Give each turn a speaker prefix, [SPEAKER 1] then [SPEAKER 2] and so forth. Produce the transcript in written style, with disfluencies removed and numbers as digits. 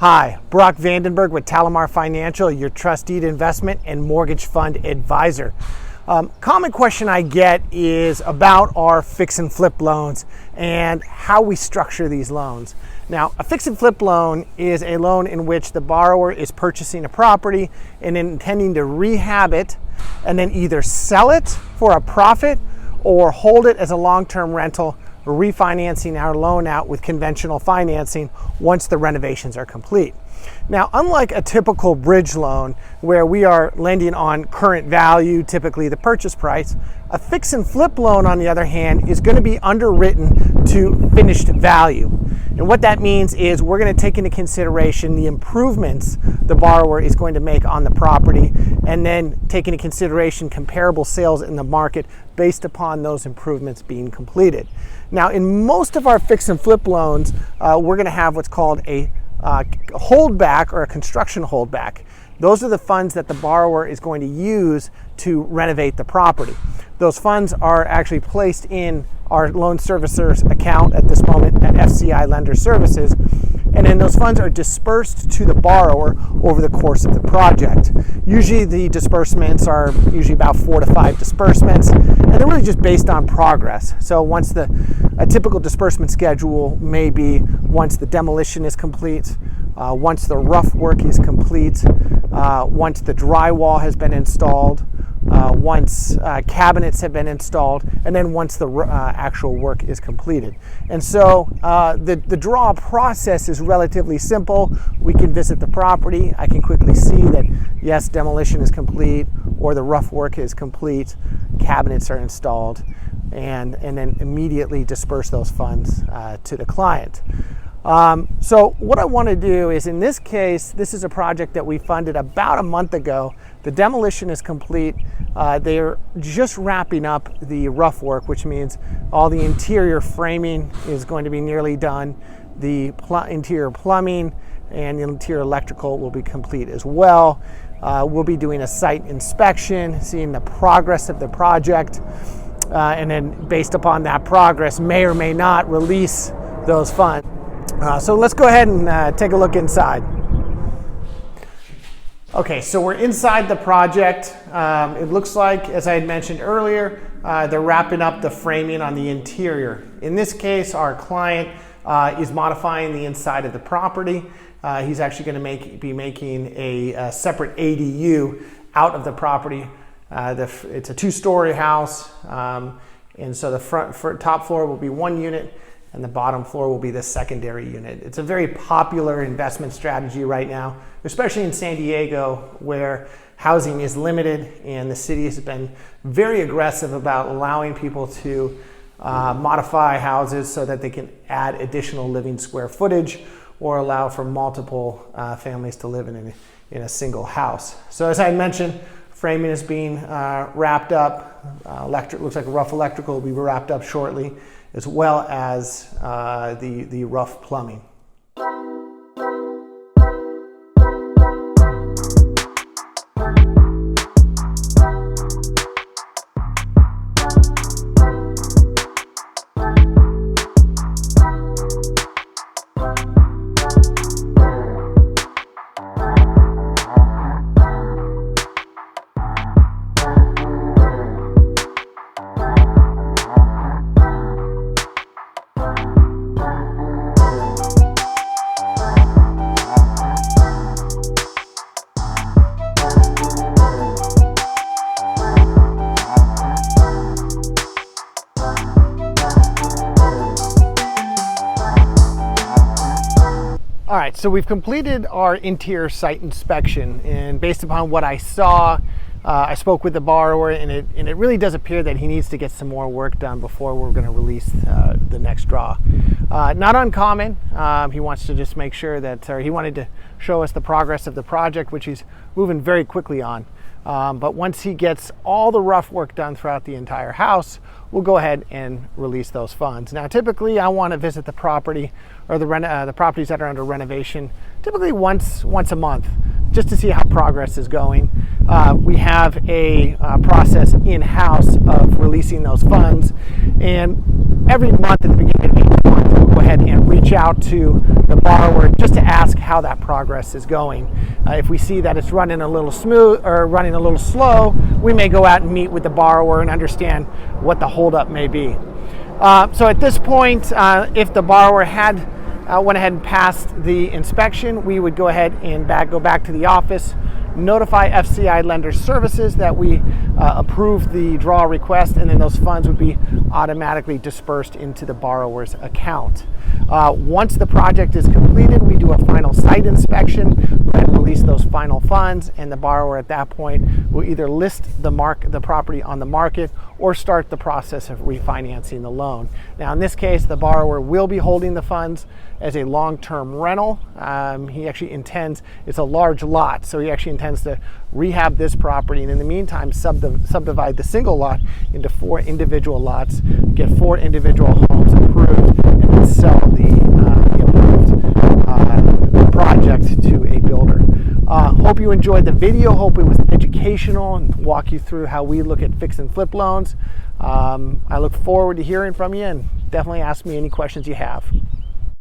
[SPEAKER 1] Hi, Brock VandenBerg with TaliMar Financial, your trusted investment and mortgage fund advisor. Common question I get is about our fix and flip loans and how we structure these loans. Now, a fix and flip loan is a loan in which the borrower is purchasing a property and intending to rehab it and then either sell it for a profit or hold it as a long-term rental, refinancing our loan out with conventional financing once the renovations are complete. Now, unlike a typical bridge loan where we are lending on current value, typically the purchase price, a fix and flip loan, on the other hand, is going to be underwritten to finished value. And what that means is we're going to take into consideration the improvements the borrower is going to make on the property and then take into consideration comparable sales in the market based upon those improvements being completed. Now, in most of our fix and flip loans, we're going to have what's called a holdback or a construction holdback. Those are the funds that the borrower is going to use to renovate the property. Those funds are actually placed in our loan servicer's account at this moment at FCI Lender Services, and then those funds are dispersed to the borrower over the course of the project. Usually the disbursements are usually about 4 to 5 disbursements, and they're really just based on progress. So a typical disbursement schedule may be once the demolition is complete, once the rough work is complete, once the drywall has been installed, once cabinets have been installed, and then once the actual work is completed. And so the draw process is relatively simple. We can visit the property. I can quickly see that, yes, demolition is complete, or the rough work is complete, cabinets are installed, and then immediately disperse those funds to the client. So what I want to do is, in this case, this is a project that we funded about a month ago. The demolition is complete. They're just wrapping up the rough work, which means all the interior framing is going to be nearly done. The interior plumbing and the interior electrical will be complete as well. We'll be doing a site inspection, seeing the progress of the project, and then based upon that progress, may or may not release those funds. So let's go ahead and take a look inside. Okay, so we're inside the project. It looks like, as I had mentioned earlier, they're wrapping up the framing on the interior. In this case, our client is modifying the inside of the property. He's actually going to be making a separate ADU out of the property. It's a 2-story house, and so the top floor will be 1 unit, and the bottom floor will be the secondary unit. It's a very popular investment strategy right now, especially in San Diego, where housing is limited and the city has been very aggressive about allowing people to modify houses so that they can add additional living square footage or allow for multiple families to live in a single house. So as I mentioned, framing is being wrapped up. Looks like rough electrical will be wrapped up shortly, as well as the rough plumbing. All right, so we've completed our interior site inspection, and based upon what I saw, I spoke with the borrower, and it really does appear that he needs to get some more work done before we're going to release the next draw. Not uncommon. He wants to just make sure that, or he wanted to show us the progress of the project, which he's moving very quickly on. But once he gets all the rough work done throughout the entire house, we'll go ahead and release those funds. Now, typically I want to visit the property or the properties that are under renovation typically once a month, just to see how progress is going. We have a process in-house of releasing those funds, and every month at the beginning of each month we'll go ahead ahead and reach out to the borrower just to ask how that progress is going. If we see that it's running a little smooth or running a little slow, we may go out and meet with the borrower and understand what the holdup may be. So at this point, if the borrower had went ahead and passed the inspection, we would go ahead and go back to the office, notify FCI Lender Services that we approved the draw request, and then those funds would be automatically dispersed into the borrower's account. Once the project is completed, we do a final site inspection and release those final funds, and the borrower at that point will either list the property on the market or start the process of refinancing the loan. Now in this case, the borrower will be holding the funds as a long-term rental. He actually intends, it's a large lot, so he actually intends to rehab this property, and in the meantime subdivide the single lot into 4 individual lots, get 4 individual homes approved, and then sell the approved project to a builder. Hope you enjoyed the video. Hope it was educational and walk you through how we look at fix and flip loans. I look forward to hearing from you, and definitely ask me any questions you have.